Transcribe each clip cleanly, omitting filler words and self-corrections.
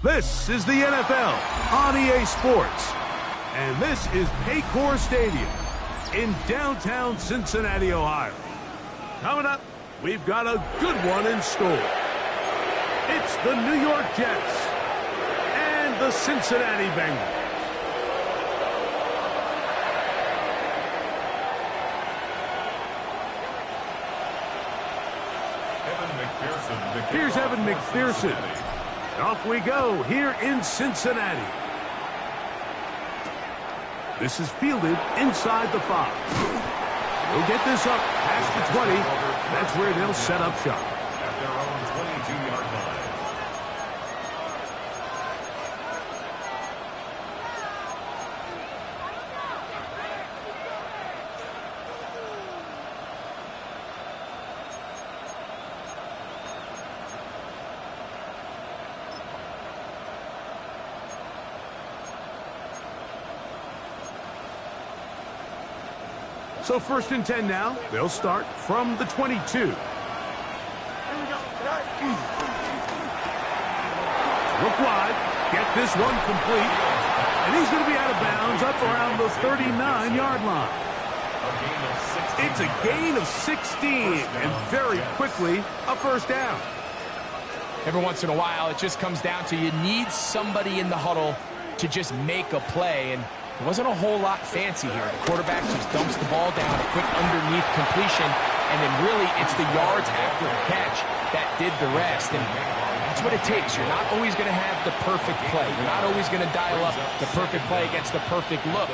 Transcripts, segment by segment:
This is the NFL on EA Sports, and this is Paycor Stadium in downtown Cincinnati, Ohio. Coming up, we've got a good one in store. It's the New York Jets and the Cincinnati Bengals. Here's Evan McPherson. Off we go here in Cincinnati. This is fielded inside the 5. They'll get this up past the 20. That's where they'll set up shop. At their own 22-yard line. So 1st and 10 now. They'll start from the 22. Look wide. Get this one complete. And he's going to be out of bounds up around the 39-yard line. It's a gain of 16. And very quickly, a first down. Every once in a while, it just comes down to you need somebody in the huddle to just make a play. And it wasn't a whole lot fancy here. The quarterback just dumps the ball down, a quick underneath completion, and then really it's the yards after the catch that did the rest. And that's what it takes. You're not always going to have the perfect play. You're not always going to dial up the perfect play against the perfect look.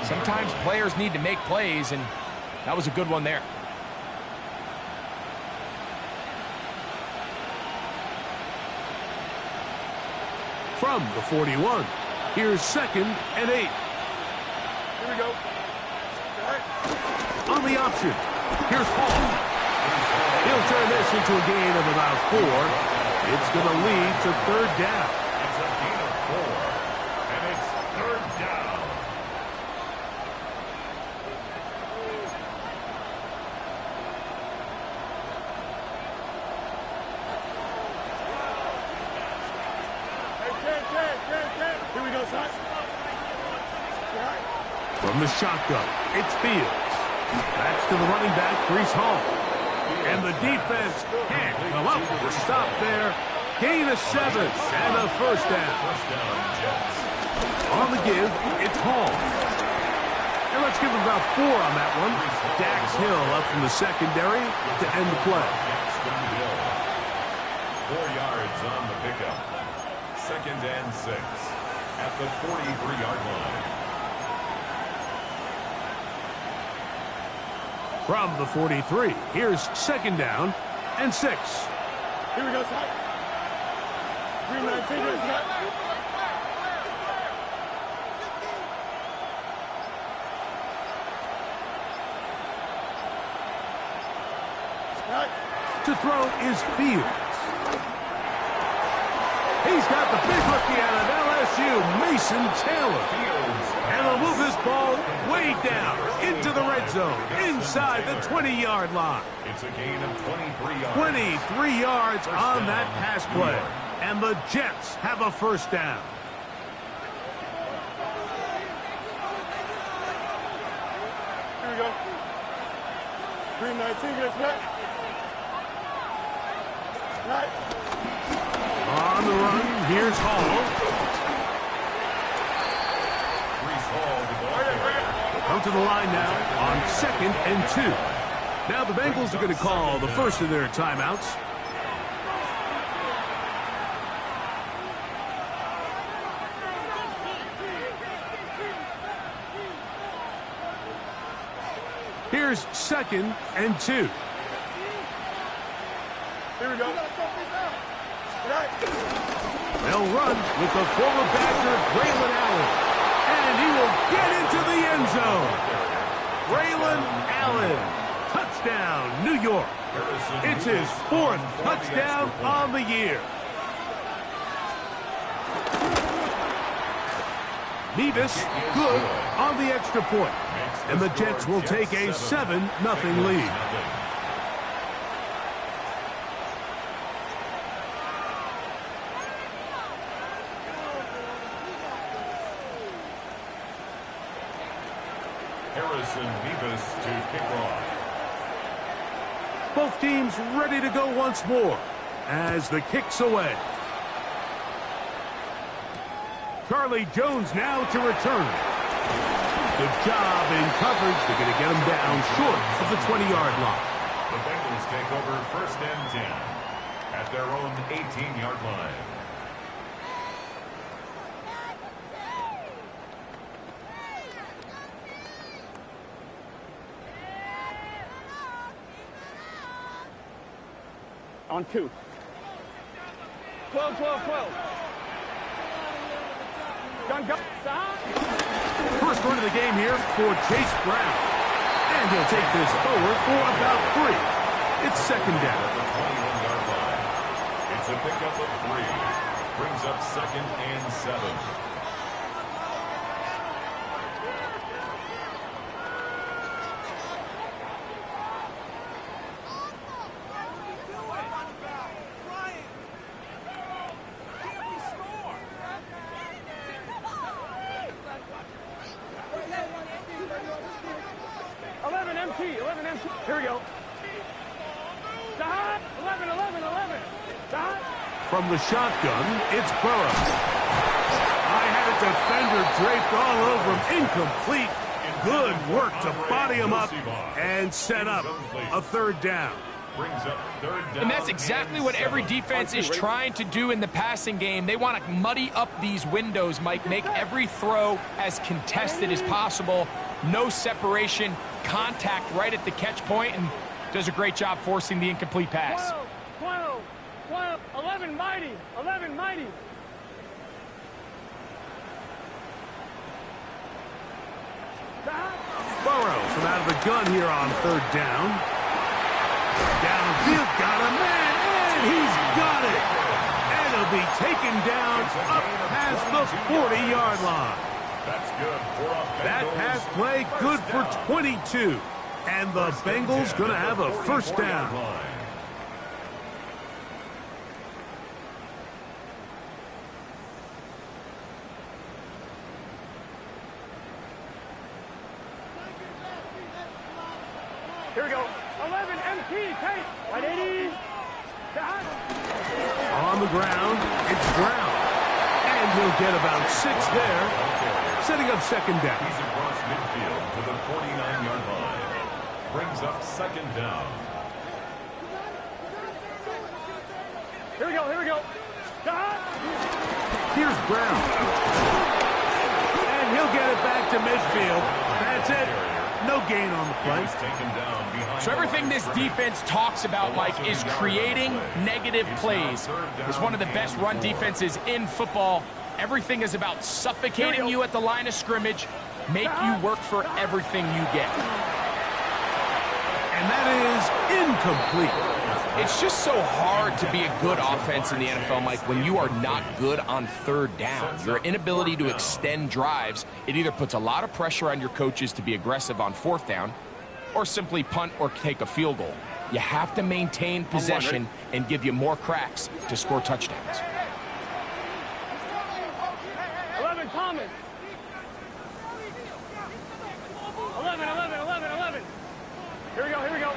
Sometimes players need to make plays, and that was a good one there. From the 41, here's 2nd and 8. Here we go. On the option, here's Hall. He'll turn this into a gain of about 4. It's going to lead to 3rd down. It's a gain of 4, and it's 3rd down. Here we go, son. From the shotgun, it's Fields. That's to the running back, Breece Hall. And the defense can't come up with a stop there. Gain of 7 and a first down. On the give, it's Hall. And let's give him about 4 on that one. Dax Hill up from the secondary to end the play. 4 yards on the pickup. 2nd and 6 at the 43-yard line. From the 43, here's 2nd down and 6. Here we go, son. 3-19, son. To throw is Fields. He's got the big rookie out of LSU, Mason Taylor. And they'll move this ball way down into the red zone, inside the 20-yard line. It's a gain of 23 yards. 23 yards on that pass play. And the Jets have a first down. Here we go. 3-19, get back. Right. On the run, here's Hall. Come to the line now on 2nd and 2. Now the Bengals are going to call the first of their timeouts. Here's 2nd and 2. Here we go. They'll run with the former Badger, Braylon Allen. And he will get into the end zone. Braylon Allen, touchdown. Touchdown, New York. It's his 4th touchdown on the year. Nevis, good on the extra point. And the Jets will take a 7-0 lead. Harrison Nevis to kick off. Both teams ready to go once more as the kick's away. Charlie Jones now to return. Good job in coverage. They're going to get him down short of the 20-yard line. The Bengals take over 1st and 10 at their own 18-yard line. On 2. 12, 12, 12. Gun, go. Stop. First run of the game here for Chase Brown. And he'll take this forward for about 3. It's 2nd down. At the 21-yard line. It's a pickup of 3. Brings up 2nd and 7. Here we go. Stop. 11, 11, 11. Stop. From the shotgun, it's Burrow. I had a defender draped all over him. Incomplete. Good work to body him up and set up a 3rd down. And that's exactly what every defense is trying to do in the passing game. They want to muddy up these windows, Mike, make every throw as contested as possible. No separation, contact right at the catch point, and does a great job forcing the incomplete pass. 12, 12, 11 mighty, 11 mighty. Burrow from out of the gun here on 3rd down. Downfield, got a man, and he's got it. And he'll be taken down up past the 40-yard line. That's good for a That pass play good for 22. And the Bengals going to have a 1st down. Here we go. 11 MT, take. 180. On the ground, it's Brown. And he'll get about 6 there, setting up 2nd down. He's across midfield to the 49-yard line. Brings up 2nd down. Here we go, here we go. Here's Brown. And he'll get it back to midfield. That's it. No gain on the play. So everything this defense talks about, Mike, is creating negative plays. It's one of the best run defenses in football. Everything is about suffocating you at the line of scrimmage, make you work for everything you get. And that is incomplete. It's just so hard to be a good offense in the NFL, Mike, when you are not good on 3rd down. Your inability to extend drives, it either puts a lot of pressure on your coaches to be aggressive on 4th down or simply punt or take a field goal. You have to maintain possession and give you more cracks to score touchdowns. 11 Thomas. 11, 11, 11, 11. Here we go, here we go.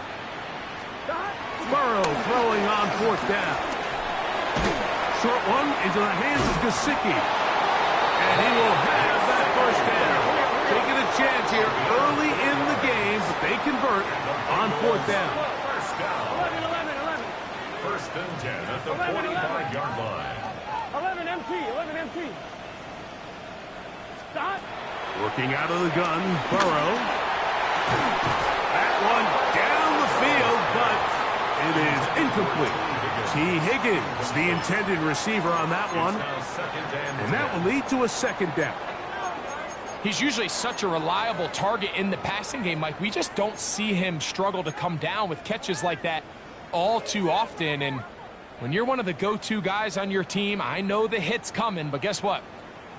Burrow throwing on 4th down. Short one into the hands of Gesicki. And he will have that 1st down. Taking a chance here early in the game, but they convert on 4th down. 11, 11, 11. 1st and 10 at the 45-yard line. 11 MT, 11 MT. Stop. Working out of the gun, Burrow. That one down the field, but it is incomplete. T. Higgins, the intended receiver on that one. And that will lead to a 2nd down. He's usually such a reliable target in the passing game, Mike. We just don't see him struggle to come down with catches like that all too often. And when you're one of the go-to guys on your team, I know the hit's coming, but guess what?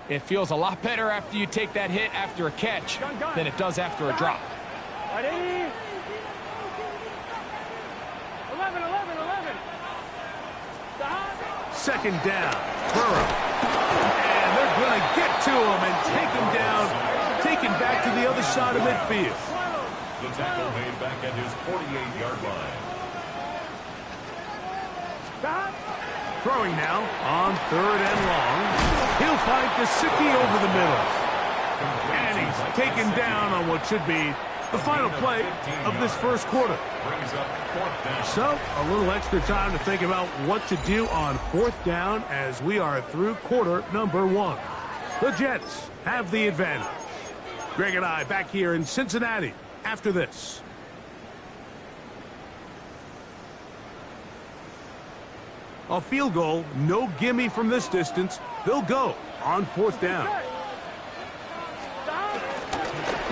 It feels a lot better after you take that hit after a catch than it does after a drop. 11, 11, 11. Second down, Burrow. And they're going to get to him and take him down, take him back to the other side of midfield. The tackle made back at his 48-yard line. Throwing now on 3rd and long. He'll find Gesicki over the middle. And he's taken down on what should be the final play of this first quarter. Brings up 4th down. So, a little extra time to think about what to do on 4th down as we are through quarter number 1. The Jets have the advantage. Greg and I back here in Cincinnati after this. A field goal, no gimme from this distance. They'll go on 4th down.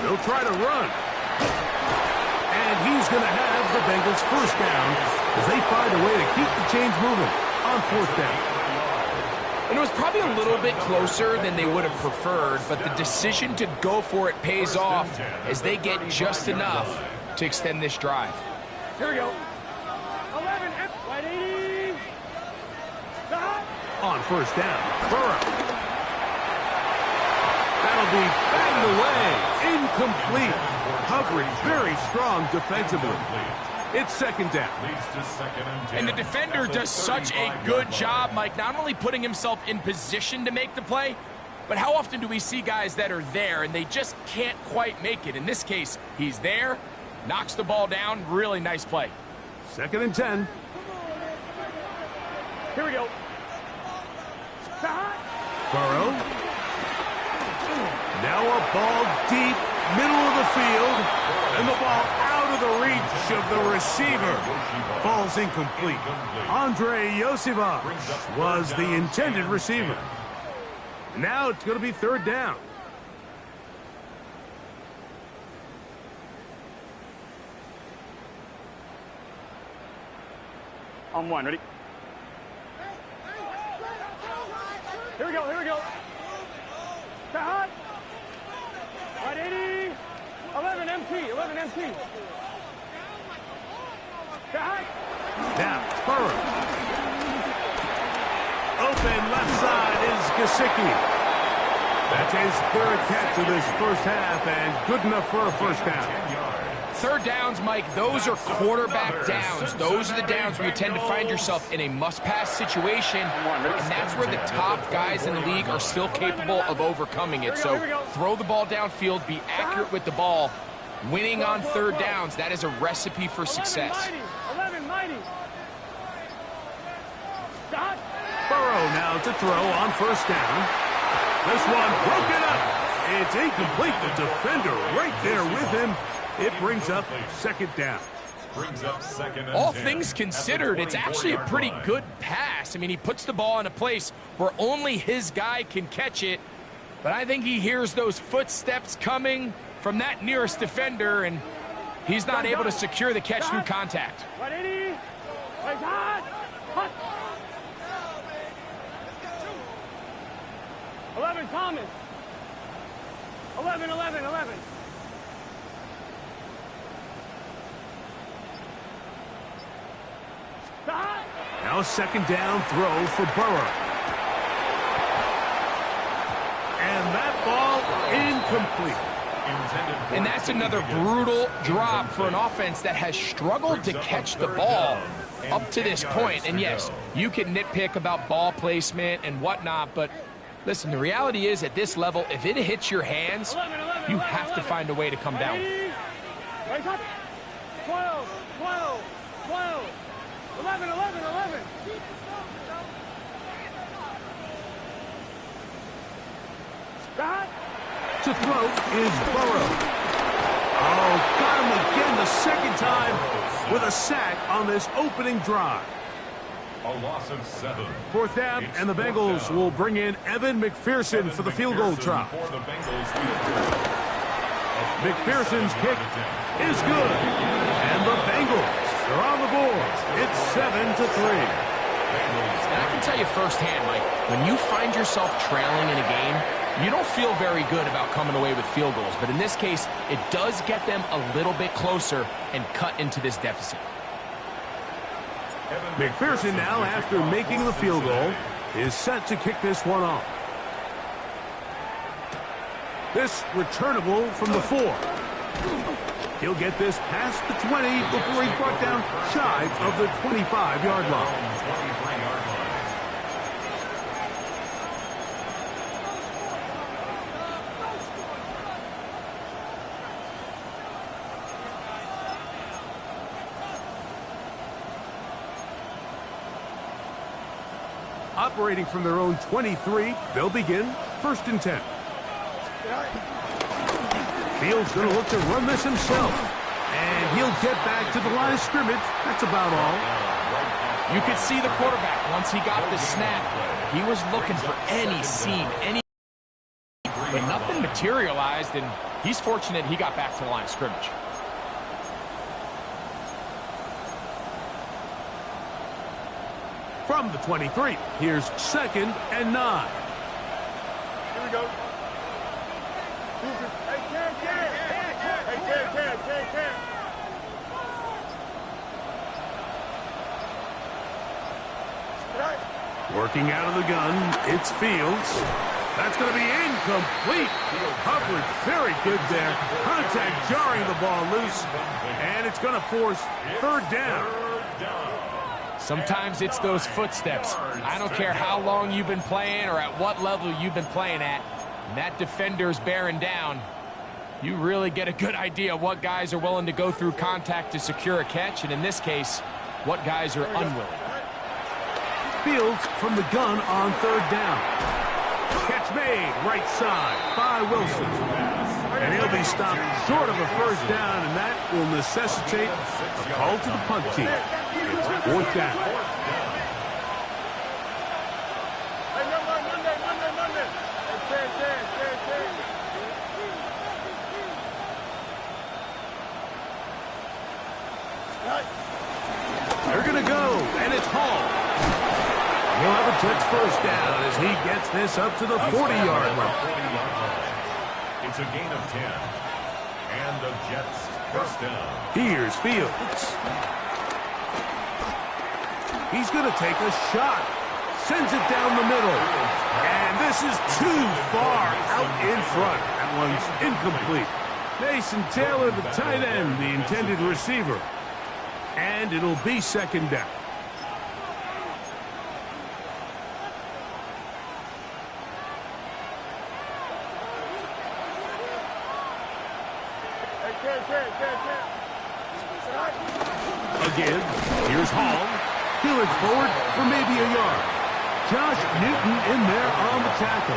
They'll try to run. And he's going to have the Bengals first down as they find a way to keep the chains moving on 4th down. And it was probably a little bit closer than they would have preferred, but the decision to go for it pays off as they get just enough to extend this drive. Here we go. 11, 180. On 1st down, Burrow. That'll be batted away. Incomplete. Coverage very strong defensively. It's 2nd down. Leads to 2nd and 10. And the defender does such a good job, Mike, not only putting himself in position to make the play, but how often do we see guys that are there and they just can't quite make it? In this case, he's there, knocks the ball down, really nice play. 2nd and 10. Here we go. Burrow. Now a ball deep, middle of the field, and the ball out of the reach of the receiver. Falls incomplete. Andre Iosivas was the intended receiver. Now it's going to be 3rd down. On 1, ready? Here we go, here we go. 180. 11 MT, 11 MT. Now, Burrow. Open left side is Gesicki. That's his 3rd catch of this first half and good enough for a first down. 3rd downs, Mike, those are quarterback downs. Those are the downs where you tend to find yourself in a must-pass situation, and that's where the top guys in the league are still capable of overcoming it. So throw the ball downfield, be accurate with the ball. Winning on 3rd downs, that is a recipe for success. 11 mighty. Burrow now to throw on 1st down. This one broken up. It's incomplete. The defender right there with him. It brings up 2nd down. Brings up 2nd and 10. All things considered, it's actually a pretty good pass. I mean, he puts the ball in a place where only his guy can catch it. But I think he hears those footsteps coming from that nearest defender, and he's not able to secure the catch through contact. 180. 11 Thomas. 11, 11, 11. Now 2nd down throw for Burrow. And that ball incomplete. And that's another brutal drop for an offense that has struggled to catch the ball up to this point. And yes, you can nitpick about ball placement and whatnot, but listen, the reality is at this level, if it hits your hands, you have to find a way to come down. 12, 12, 12. 11, 11, 11. To throw is Burrow. Oh, got him again the 2nd time with a sack on this opening drive. A loss of 7. Fourth down, and the Bengals will bring in Evan McPherson for the field goal try. McPherson's kick is good, and the Bengals are on the board. It's 7-3. And I can tell you firsthand, Mike, when you find yourself trailing in a game, you don't feel very good about coming away with field goals. But in this case, it does get them a little bit closer and cut into this deficit. McPherson now, after making the field goal, is set to kick this one off. This returnable from the 4. He'll get this past the 20 before he's brought down shy of the 25-yard line. Operating from their own 23, they'll begin 1st and 10. Fields going to look to run this himself. And he'll get back to the line of scrimmage. That's about all. You could see the quarterback, once he got the snap, he was looking for any seam, but nothing materialized, and he's fortunate he got back to the line of scrimmage. From the 23, here's 2nd and 9. Here we go. Hey, Cam. Working out of the gun, it's Fields. That's going to be incomplete. Coverage very good there. Contact jarring the ball loose. And it's going to force 3rd down. Sometimes it's those footsteps. I don't care how long you've been playing or at what level you've been playing at. When that defender's bearing down, you really get a good idea what guys are willing to go through contact to secure a catch, and in this case, what guys are unwilling. Fields from the gun on 3rd down. Catch made right side by Wilson. And he'll be stopped short of a 1st down, and that will necessitate a call to the punt team. It's 4th down. Hey, Monday. Hey, They're going to go, and it's Hall. He'll have a Jets 1st down as he gets this up to the 40-yard line. It's a gain of 10. And the Jets 1st down. Here's Fields. He's going to take a shot. Sends it down the middle. And this is too far out in front. That one's incomplete. Mason Taylor, the tight end, the intended receiver. And it'll be 2nd down. Again, here's Hall. He'll forward for maybe a yard. Josh Newton in there on the tackle.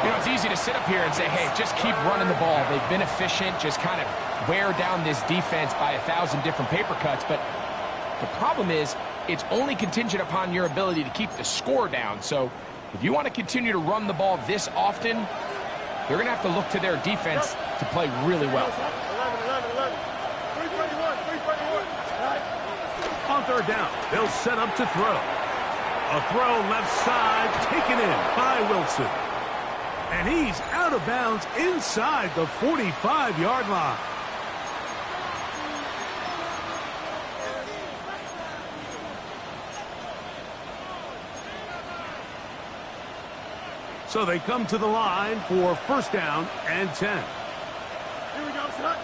You know, it's easy to sit up here and say, hey, just keep running the ball. They've been efficient, just kind of wear down this defense by 1,000 different paper cuts. But the problem is, it's only contingent upon your ability to keep the score down. So if you want to continue to run the ball this often, they're going to have to look to their defense to play really well. 321. On 3rd down, they'll set up to throw. A throw left side, taken in by Wilson. And he's out of bounds inside the 45-yard line. So they come to the line for 1st down and 10. Here we go, son.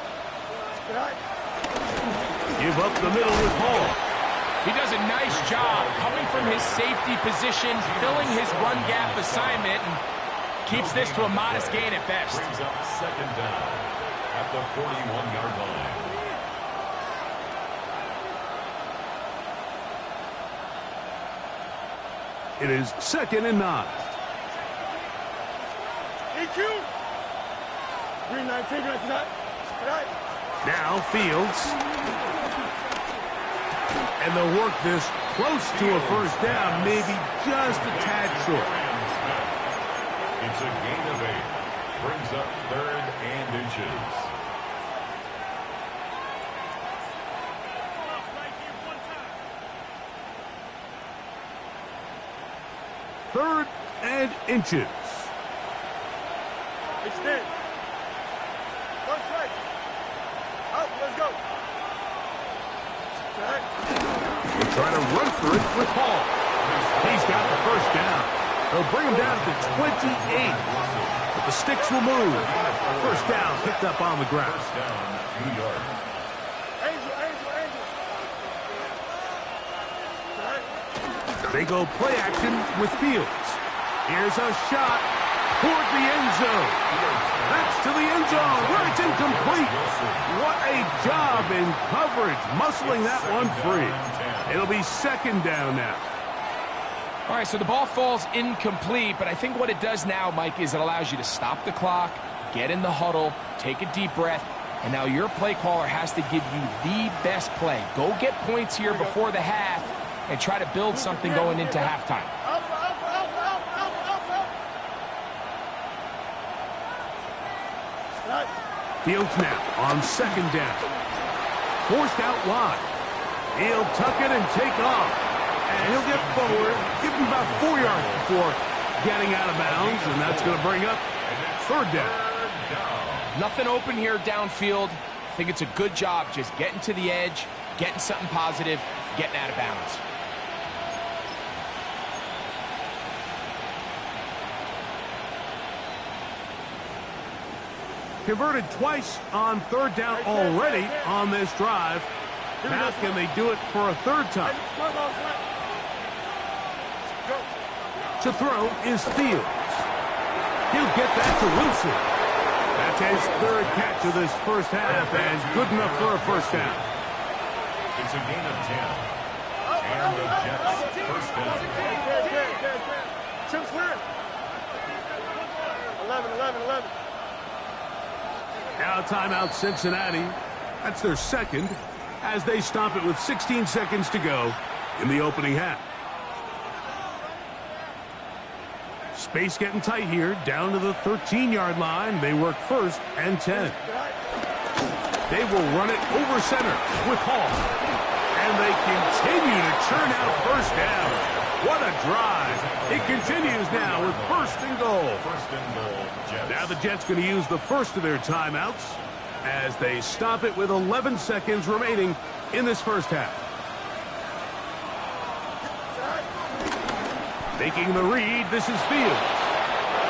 Give up the middle with Hall. He does a nice job coming from his safety position, filling his run gap assignment, and keeps this to a modest gain at best. Brings up 2nd down at the 41-yard line. It is 2nd and 9. EQ. Green 19 right tonight. Now Fields. And they'll work this close to a first down, maybe just a tad short. It's a gain of 8. Brings up 3rd and inches. Third and inches. Extend. One strike. Out, let's go. They'll try to run for it with Hall. He's got the first down. They'll bring him down to the 28. But the sticks will move. First down picked up on the ground. First down, 2 yards. Angel. They go play action with Fields. Here's a shot toward the end zone. That's to the end zone where it's incomplete. What a job in coverage, muscling that one free. It'll be second down now. All right, so the ball falls incomplete, but I think what it does now, Mike, is it allows you to stop the clock, get in the huddle, take a deep breath, and now your play caller has to give you the best play. Go get points here before the half and try to build something going into halftime. Fields now on second down. Forced out wide. He'll tuck it and take off. And he'll get forward, give him about 4 yards before getting out of bounds, and that's going to bring up third down. Nothing open here downfield. I think it's a good job just getting to the edge, getting something positive, getting out of bounds. Converted twice on third down already on this drive. Now can they do it for a third time? To throw is Fields. He'll get that to Wilson. That's his third catch of this first half, and good enough for a first down. It's a gain of 10. And the Jets first down. Chip's clear. 11. Now timeout Cincinnati. That's their second as they stop it with 16 seconds to go in the opening half. Space getting tight here, down to the 13-yard line. They work first and 10. They will run it over center with Hall. And they continue to churn out first down. What a drive. It continues now with first and goal. First and goal, Jets. Now the Jets going to use the first of their timeouts as they stop it with 11 seconds remaining in this first half. Making the read, this is Fields.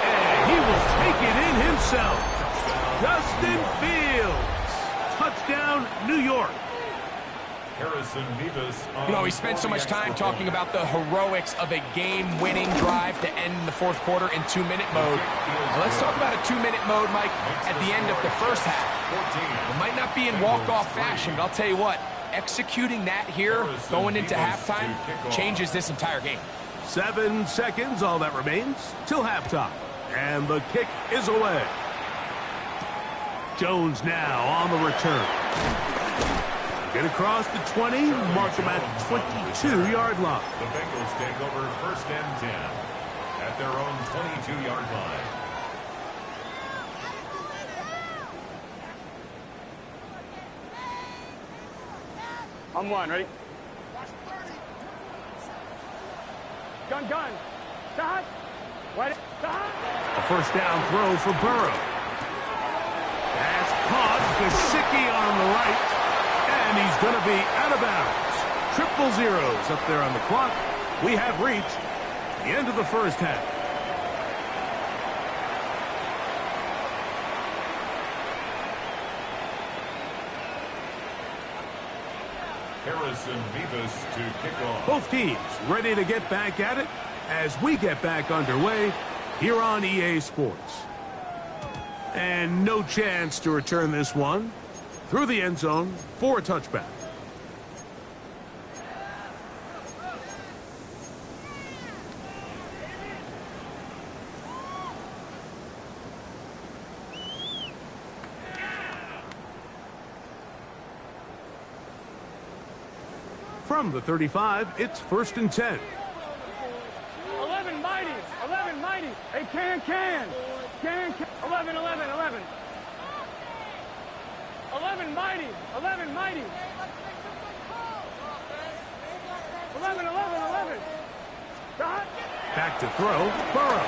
And he will take it in himself. Justin Fields. Touchdown, New York. Harrison Mevis. You know, we spent so much time talking about the heroics of a game-winning drive to end the fourth quarter in 2-minute mode. Well, let's talk about a 2-minute mode, Mike, at the end of the first half. It might not be in walk-off fashion, but I'll tell you what, executing that here, going into halftime, changes this entire game. 7 seconds, all that remains, till halftime. And the kick is away. Jones now on the return. Get across the 20, mark him at the 22-yard line. The Bengals take over first and 10 at their own 22-yard line. On one, ready? Gun. Stop. Ready? Stop. A first down throw for Burrow. Pass caught. Gesicki on the right. And he's going to be out of bounds. Triple zeros up there on the clock. We have reached the end of the first half. Harrison Mevis to kick off. Both teams ready to get back at it as we get back underway here on EA Sports. And no chance to return this one through the end zone for a touchback. From the 35, it's 1st and 10. 11 mighty. 11 mighty. Hey, can. 11, 11, 11. 11 mighty. 11 mighty. 11, 11, 11. Dot. Back to throw, Burrow.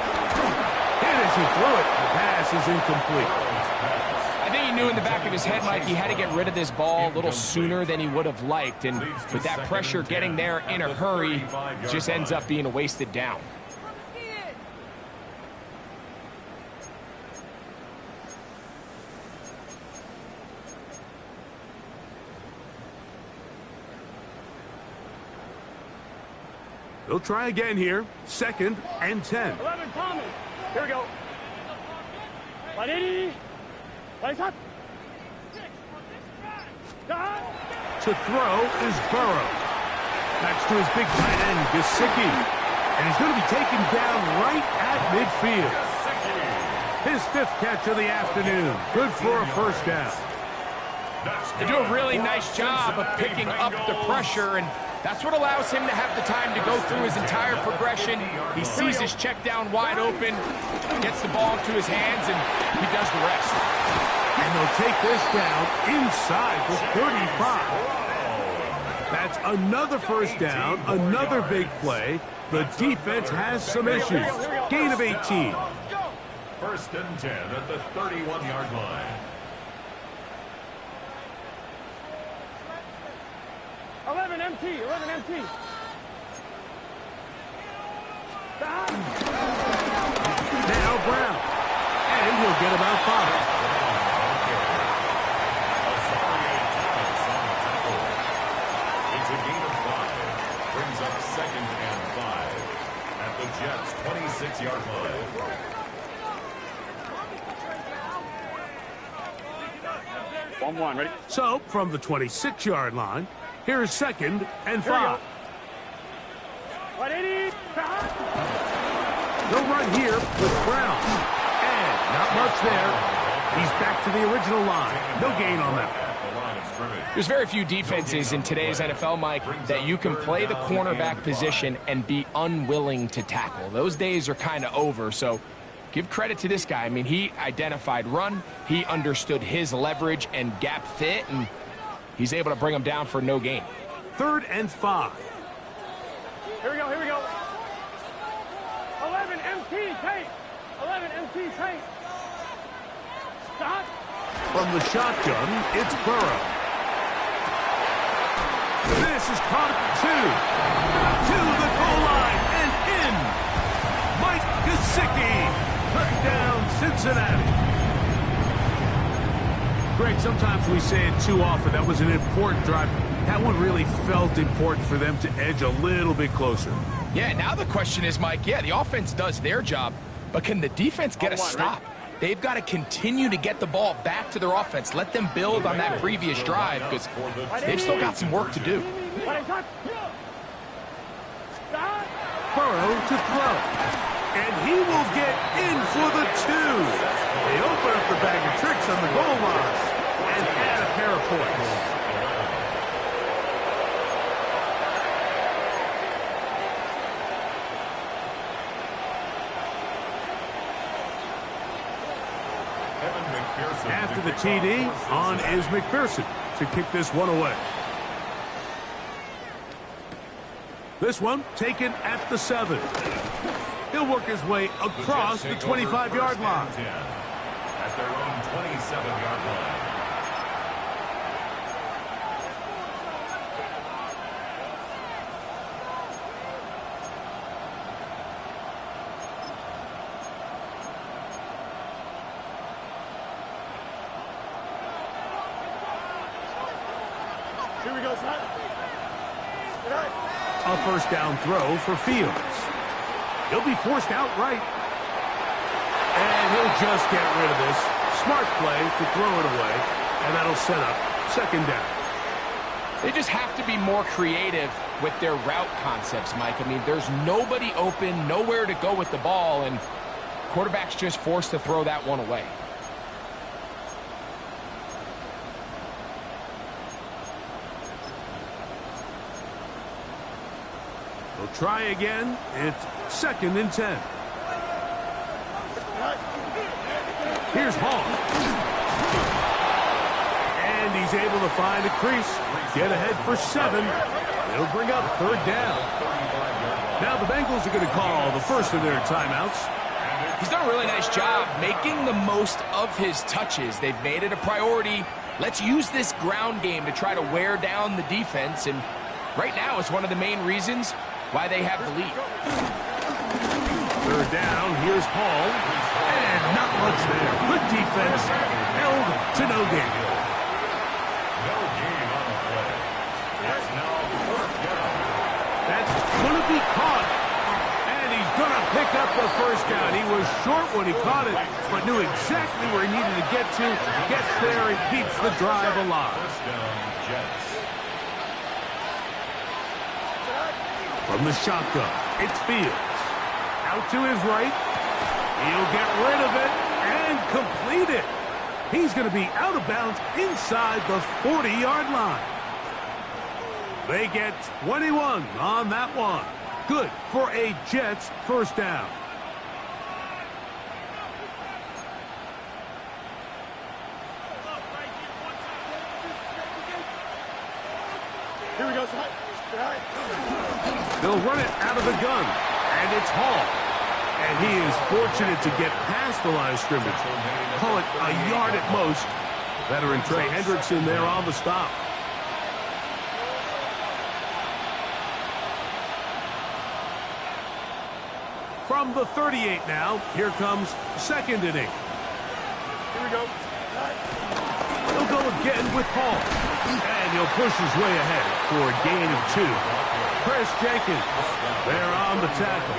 And as he threw it, the pass is incomplete. I think he knew in the back of his head, Mike, he had to get rid of this ball a little sooner than he would have liked. And with that pressure getting there in a hurry, it just ends up being a wasted down. They'll try again here. 2nd and 10. 11 Thomas. Here we go. 180. Place up. Dot. To throw is Burrow. That's to his big tight end, Gesicki. And he's going to be taken down right at midfield. His 5th catch of the afternoon. Good for a 1st down. They do a really nice job of picking up the pressure, and that's what allows him to have the time to go through his entire progression. He sees his check down wide open, gets the ball into his hands, and he does the rest. And they'll take this down inside the 35. That's another 1st down, another big play. The defense has some issues. Gain of 18. 1st and 10 at the 31-yard line. 11 MT. 11 MT. Dot. Now Brown. And he'll get about 5. It's a gain of 5. Brings up 2nd and 5 at the Jets' 26-yard line. One, ready? So, from the 26-yard line, here's 2nd and 5. 180. Dot. They'll run here with Brown. And not much there. He's back to the original line. No gain on that. There's very few defenses in today's NFL, Mike, that you can play the cornerback position and be unwilling to tackle. Those days are kind of over, so give credit to this guy. I mean, he identified run, he understood his leverage and gap fit, and he's able to bring him down for no gain. 3rd and 5. Here we go. 11 MT tape. 11 MT tape. Stop. From the shotgun, it's Burrow. This is caught at 2. To the goal line and in. Mike Gesicki. Touchdown, Cincinnati. Greg, sometimes we say it too often. That was an important drive. That one really felt important for them to edge a little bit closer. Yeah, now the question is, Mike, yeah, the offense does their job, but can the defense get a stop? They've got to continue to get the ball back to their offense. Let them build on that previous drive because they've still got some work to do. Burrow to throw. And he will get in for the 2. They open up the bag of tricks on the goal line and add a pair of points. After the TD, on is McPherson to kick this one away. This one taken at the 7. He'll work his way across the 25-yard line. At their own 27-yard line. Here we go, son. A 1st down throw for Fields. He'll be forced outright. And he'll just get rid of this. Smart play to throw it away. And that'll set up 2nd down. They just have to be more creative with their route concepts, Mike. I mean, there's nobody open, nowhere to go with the ball, and quarterback's just forced to throw that one away. They'll try again. It's 2nd and 10. Here's Hall. And he's able to find a crease. Get ahead for 7. They'll bring up 3rd down. Now the Bengals are going to call the first of their timeouts. He's done a really nice job making the most of his touches. They've made it a priority. Let's use this ground game to try to wear down the defense. And right now it's one of the main reasons why they have the lead. 3rd down. Here's Hall. And not much there. Good defense. Held to no gain. No gain on the play. It's now 4th down. That's going to be caught. And he's going to pick up the 1st down. He was short when he caught it, but knew exactly where he needed to get to. Gets there and keeps the drive alive. 1st down, Jets. From the shotgun, it's Fields. Out to his right. He'll get rid of it and complete it. He's going to be out of bounds inside the 40-yard line. They get 21 on that one. Good for a Jets 1st down. Here we go. They'll run it out of the gun, and it's Hall. And he is fortunate to get past the line of scrimmage. Call it a yard at most. Veteran Trey Hendrickson there on the stop. From the 38 now, here comes 2nd and 8. Here we go. He'll go again with Hall. And he'll push his way ahead for a gain of 2. Chris Jenkins there on the tackle.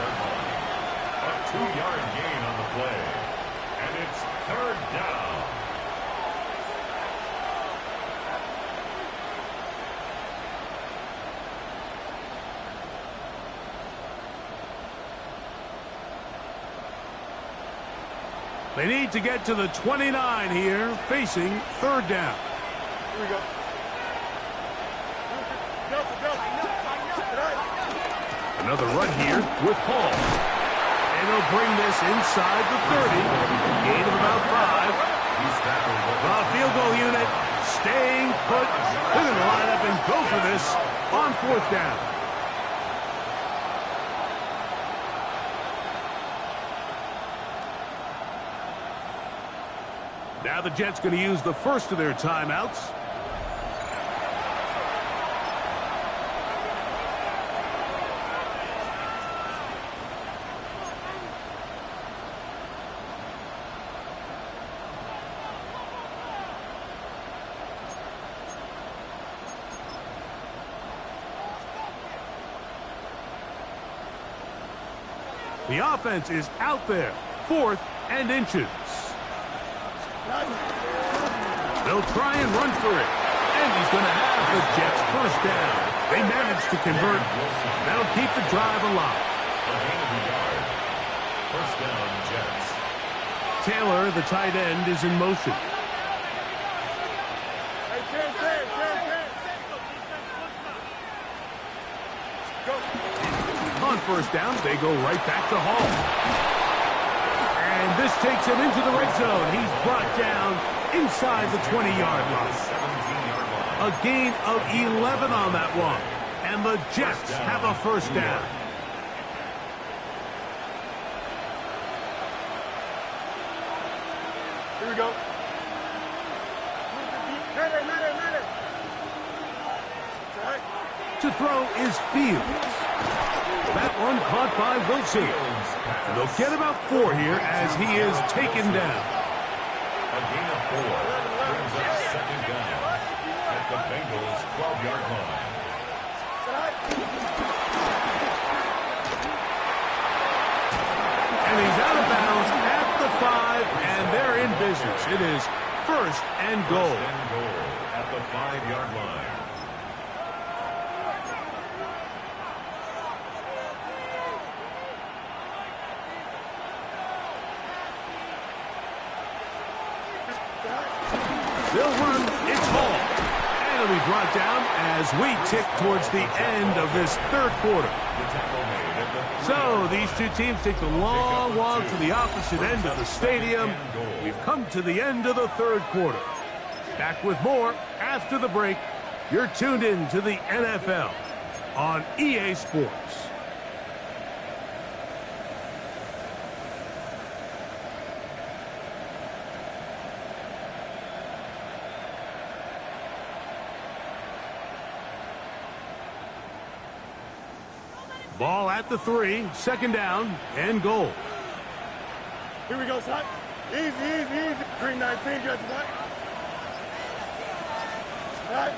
A 2-yard gain on the play. And it's 3rd down. They need to get to the 29 here, facing 3rd down. Here we go. Another run here with Hall. And he'll bring this inside the 30. Gain of about 5. The field goal unit staying put. They're going to line up and go for this on 4th down. Now the Jets going to use the first of their timeouts. The offense is out there, 4th and inches. They'll try and run for it. And he's going to have the Jets 1st down. They managed to convert. That'll keep the drive alive. A gain of a yard. 1st down, Jets. Taylor, the tight end, is in motion. On 1st down, they go right back to Hall. And this takes him into the red zone. He's brought down inside the 20-yard line. 17-yard line. A gain of 11 on that one. And the Jets have a 1st down. Here we go. To throw is Fields. That one caught by Wilson. And they'll get about 4 here as he is taken down. A gain of 4 brings up 2nd down at the Bengals' 12-yard line. And he's out of bounds at the 5, and they're in business. It is 1st and goal. 1st and goal at the 5-yard line. They'll run. It's Hall. And it'll be brought down as we tick towards the end of this 3rd quarter. So these two teams take the long walk to the opposite end of the stadium. We've come to the end of the third quarter. Back with more after the break. You're tuned in to the NFL on EA Sports. Ball at the 3, second down, and goal. Here we go, son. Easy, easy, easy. Green 19, just what? Right.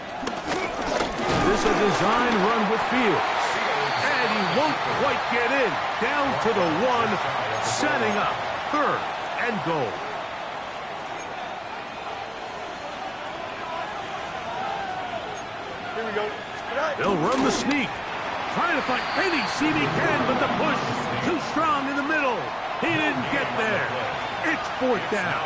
This is a design run with Fields. And he won't quite get in. Down to the 1, setting up third and goal. Here we go. Right. They'll run the sneak. Trying to find any seam he can, but the push too strong in the middle. He didn't get there. It's fourth down.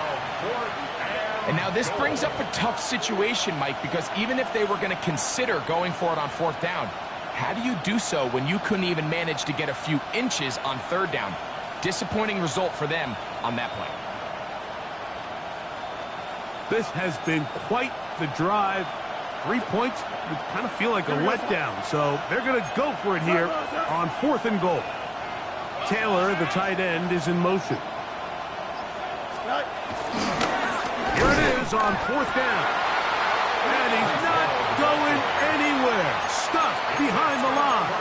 And now this brings up a tough situation, Mike, because even if they were going to consider going for it on fourth down, how do you do so when you couldn't even manage to get a few inches on third down? Disappointing result for them on that play. This has been quite the drive. 3 points would kind of feel like a letdown, so they're going to go for it here on fourth and goal. Taylor, the tight end, is in motion. Here it is on fourth down. And he's not going anywhere. Stuffed behind the line.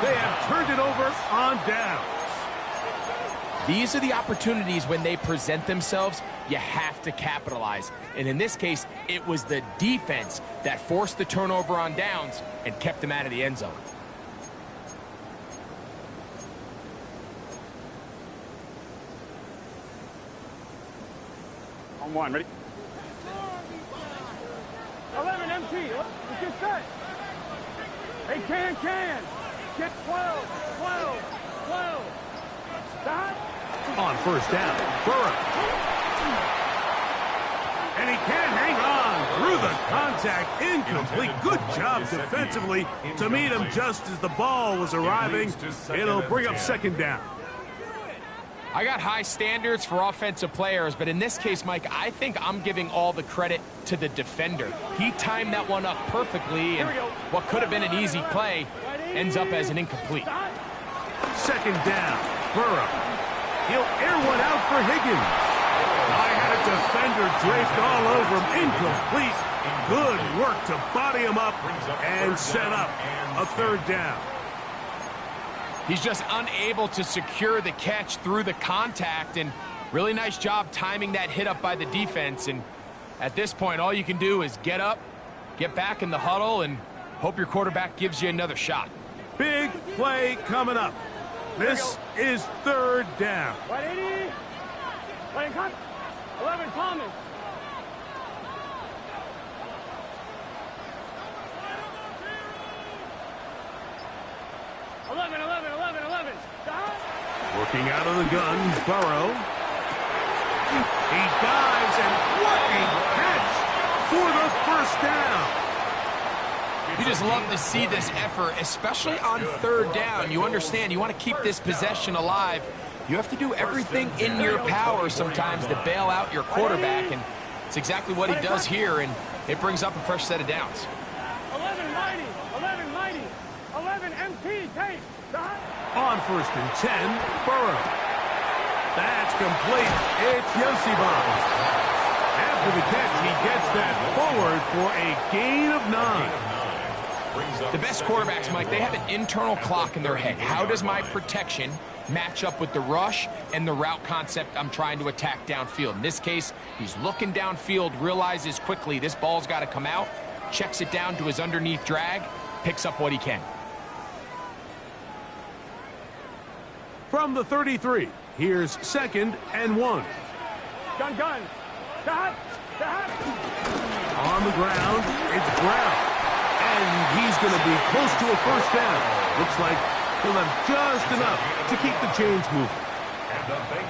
They have turned it over on downs. These are the opportunities when they present themselves, you have to capitalize. And in this case, it was the defense that forced the turnover on downs and kept them out of the end zone. On one, ready? 11 MT. Get set. Hey, can. Get 12, 12. Stop. On first down, Burrow. And he can't hang on through the contact. Incomplete. Good job defensively to meet him just as the ball was arriving. It'll bring up second down. I got high standards for offensive players, but in this case, Mike, I think I'm giving all the credit to the defender. He timed that one up perfectly, and what could have been an easy play ends up as an incomplete. Second down, Burrow. He'll air one out for Higgins. I had a defender draped all over him. Incomplete. Good work to body him up and set up a third down. He's just unable to secure the catch through the contact, and really nice job timing that hit up by the defense. And at this point, all you can do is get up, get back in the huddle, and hope your quarterback gives you another shot. Big play coming up. This is third down. 180. Playing cut. 11 Thomas. Working out of the gun, Burrow. He dives, and what a catch for the first down. You just love to see this effort, especially on third down. You understand, you want to keep this possession alive. You have to do everything in your power sometimes to bail out your quarterback, and it's exactly what he does here, and it brings up a fresh set of downs. 11 mighty, 11 MT, take. On first and 10, Burrow. That's complete. It's Yosibon. After the catch, he gets that forward for a gain of 9. The best quarterbacks, Mike, they have an internal clock in their head. How does my protection match up with the rush and the route concept I'm trying to attack downfield? In this case, he's looking downfield, realizes quickly this ball's got to come out, checks it down to his underneath drag, picks up what he can. From the 33, here's second and 1. Gun. Stop. On the ground, it's Brown. And he's going to be close to a first down. Looks like he'll have just enough to keep the chains moving.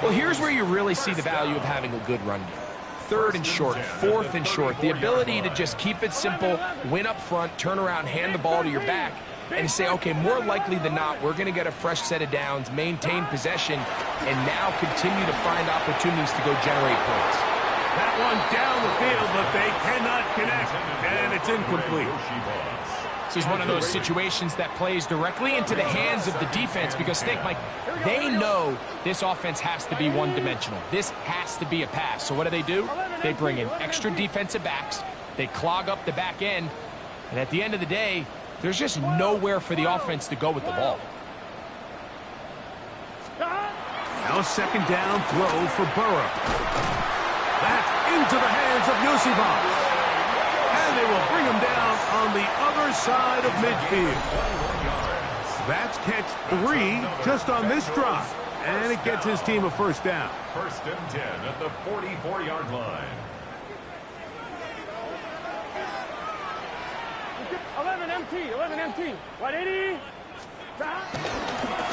Well, here's where you really see the value of having a good run game. Third and short, fourth and short. The ability to just keep it simple, win up front, turn around, hand the ball to your back. and say, okay, more likely than not, we're going to get a fresh set of downs, maintain possession, and now continue to find opportunities to go generate points. That one down the field, but they cannot connect, and it's incomplete. This is one of those situations that plays directly into the hands of the defense because, think, Mike, they know this offense has to be one-dimensional. This has to be a pass. So what do? They bring in extra defensive backs. They clog up the back end. And at the end of the day, there's just nowhere for the offense to go with the ball. Now a second down throw for Burrow. That's into the hands of Yosifov. And they will bring him down on the other side of midfield. That's catch 3 just on this drive. And it gets his team a first down. First and 10 at the 44-yard line. 11 MT. 180.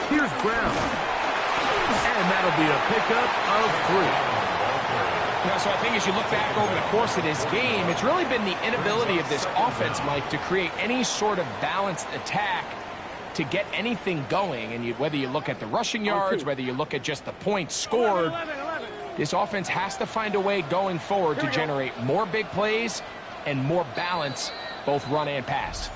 Here's Brown. And that'll be a pickup of 3. So I think as you look back over the course of this game, it's really been the inability of this offense, Mike, to create any sort of balanced attack to get anything going. And whether you look at the rushing yards, whether you look at just the points scored, 11. this offense has to find a way going forward to generate more big plays and more balance, both run and pass.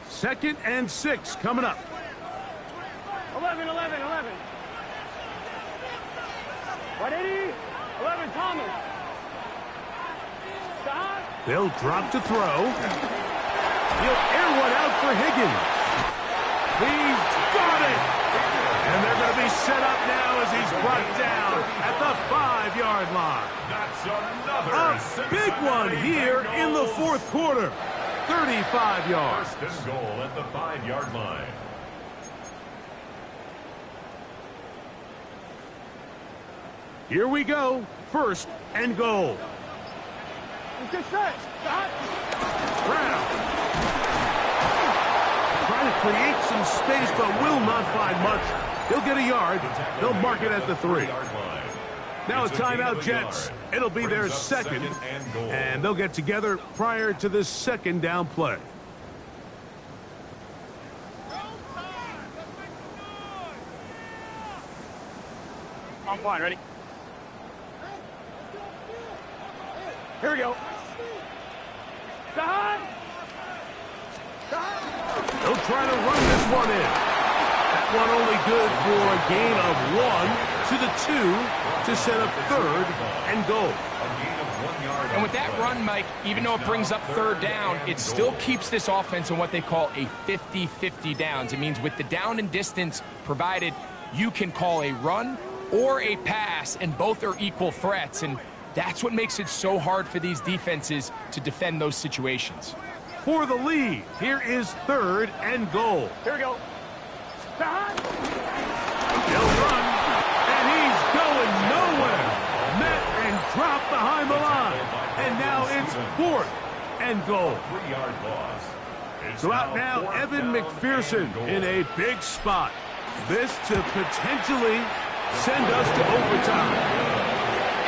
Second and 6 coming up. 11. 180. 11 Thomas. Stop. They'll drop to throw. He'll air one out for Higgins. He's got it. And they're going to be set up now as he's brought down at the 5-yard line. That's another A big one here in the fourth quarter. 35 yards. First and goal at the 5-yard line. Here we go. First and goal. Let's get set. Stop. Brown. Trying to create some space, but will not find much. He'll get a yard. They'll mark it at the 3. Now a timeout, Jets. It'll be their second, and they'll get together prior to this second down play. I'm fine. Ready? Here we go. Stop. They'll try to run this one in. That one only good for a gain of 1 to the 2 to set up third and goal. And with that run, Mike, even though it brings up third down, it still keeps this offense in what they call a 50-50 downs. It means with the down and distance provided, you can call a run or a pass, and both are equal threats. And that's what makes it so hard for these defenses to defend those situations. For the lead, here is third and goal. Here we go. Stop. They'll run, and he's going nowhere. Met and dropped behind the line. And now it's fourth and goal. 3-yard loss. So out now, Evan McPherson in a big spot. This to potentially send us to overtime.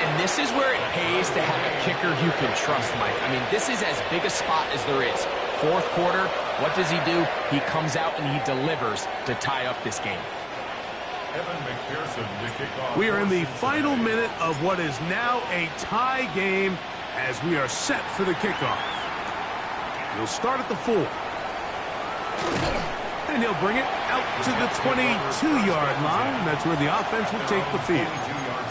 And this is where it pays to have a kicker you can trust, Mike. I mean, this is as big a spot as there is. Fourth quarter, what does he do? He comes out and he delivers to tie up this game. Evan McPherson to kick off. We are in the final minute of what is now a tie game as we are set for the kickoff. He'll start at the 4. And he'll bring it out to the 22-yard line. That's where the offense will take the field. 22-yard line.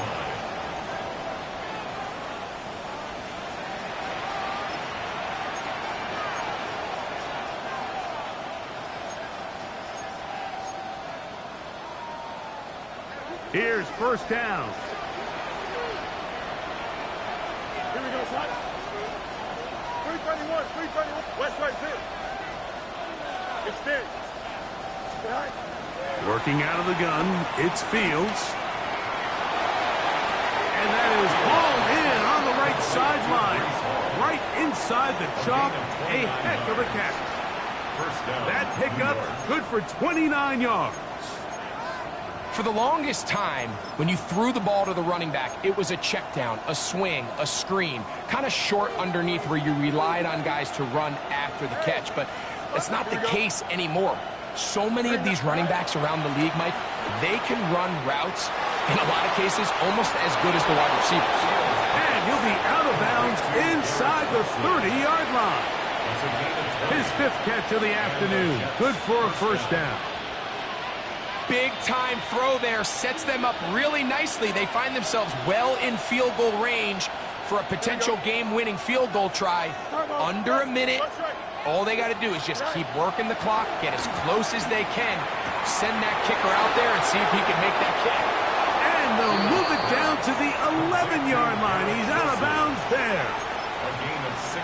Here's first down. Here we go, son. 331. West right here. It's big. Working out of the gun, it's Fields. And that is hauled in on the right sideline. Right inside the chalk. A heck of a catch. First down. That pickup good for 29 yards. For the longest time, when you threw the ball to the running back, it was a check down, a swing, a screen, kind of short underneath where you relied on guys to run after the catch. But that's not the case anymore. So many of these running backs around the league, Mike, they can run routes, in a lot of cases, almost as good as the wide receivers. And he'll be out of bounds inside the 30-yard line. His 5th catch of the afternoon. Good for a first down. Big-time throw there, sets them up really nicely. They find themselves well in field goal range for a potential game-winning field goal try. Under a minute. All they got to do is just keep working the clock, get as close as they can, send that kicker out there and see if he can make that kick. And they'll move it down to the 11-yard line. He's out of bounds there.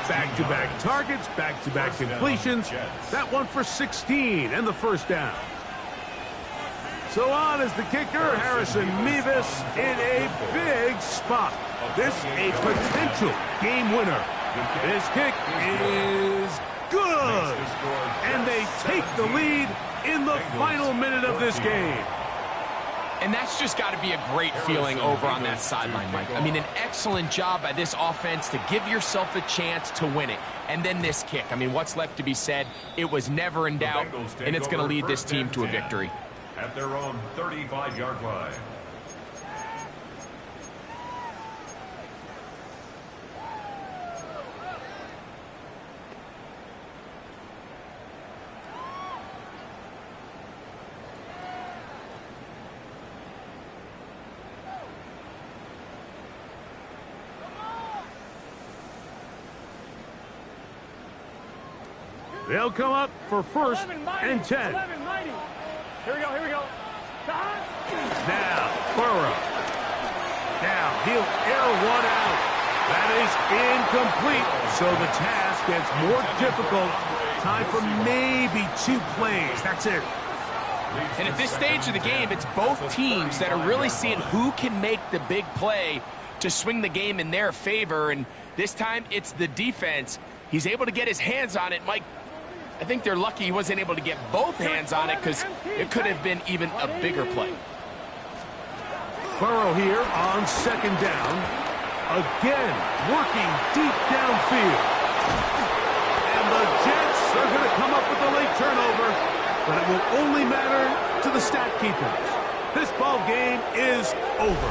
Back-to-back targets, back-to-back completions. That one for 16 and the first down. So on is the kicker, Harrison Mevis, in a big spot. This a potential game winner. This kick is good. And they take the lead in the final minute of this game. And that's just got to be a great feeling over on that sideline, Mike. I mean, an excellent job by this offense to give yourself a chance to win it. And then this kick. I mean, what's left to be said? It was never in doubt, and it's going to lead this team to a victory. At their own 35-yard line. They'll come up for first and 10. 11, mighty. Here we go, here we go. Now, Burrow. Now, he'll air one out. That is incomplete. So the task gets more difficult. Time for maybe 2 plays. That's it. And at this stage of the game, it's both teams that are really seeing who can make the big play to swing the game in their favor. And this time, it's the defense. He's able to get his hands on it. Mike, I think they're lucky he wasn't able to get both hands on it because it could have been even a bigger play. Burrow here on 2nd down. Again, working deep downfield. And the Jets are going to come up with a late turnover, but it will only matter to the stat keepers. This ball game is over.